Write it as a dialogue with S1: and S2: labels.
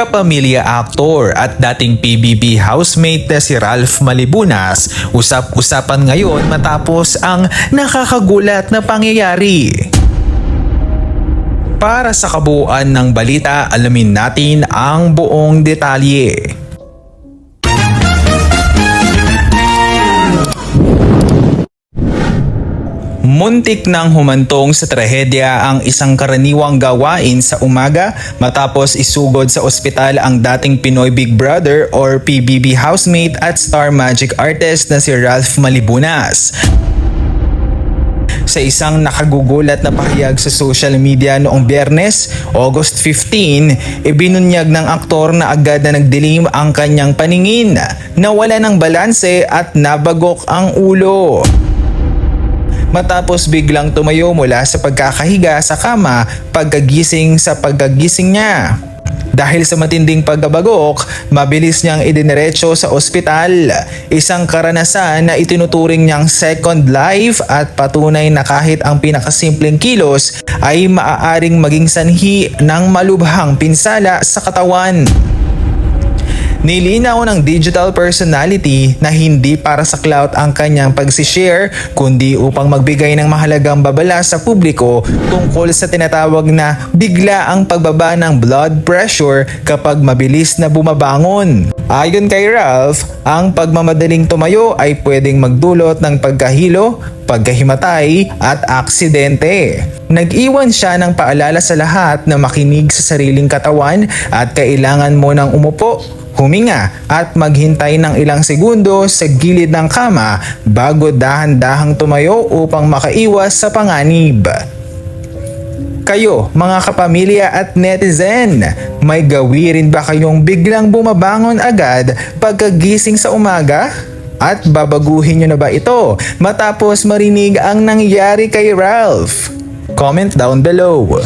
S1: Kapamilya aktor at dating PBB housemate na si Ralph Malibunas, usap-usapan ngayon matapos ang nakakagulat na pangyayari. Para sa kabuuan ng balita, alamin natin ang buong detalye. Muntik nang humantong sa trahedya ang isang karaniwang gawain sa umaga matapos isugod sa ospital ang dating Pinoy Big Brother or PBB housemate at star magic artist na si Ralph Malibunas. Sa isang nakagugulat na pahayag sa social media noong Biyernes, August 15, ibinunyag ng aktor na agad na nagdilim ang kanyang paningin, nawala ng balanse at nabagok ang ulo. Matapos biglang tumayo mula sa pagkakahiga sa kama pagkagising niya. Dahil sa matinding pagbabagok, mabilis niyang idiniretso sa ospital. Isang karanasan na itinuturing niyang second life at patunay na kahit ang pinakasimpleng kilos ay maaaring maging sanhi ng malubhang pinsala sa katawan. Nilinaw ng digital personality na hindi para sa clout ang kanyang pagsishare kundi upang magbigay ng mahalagang babala sa publiko tungkol sa tinatawag na bigla ang pagbaba ng blood pressure kapag mabilis na bumabangon. Ayon kay Ralph, ang pagmamadaling tumayo ay pwedeng magdulot ng pagkahilo, pagkahimatay at aksidente. Nag-iwan siya ng paalala sa lahat na makinig sa sariling katawan at kailangan mo nang umupo, huminga at maghintay ng ilang segundo sa gilid ng kama bago dahan-dahang tumayo upang makaiwas sa panganib. Kayo, mga kapamilya at netizen, may gawirin ba kayong biglang bumabangon agad pagkagising sa umaga? At babaguhin nyo na ba ito matapos marinig ang nangyari kay Ralph? Comment down below.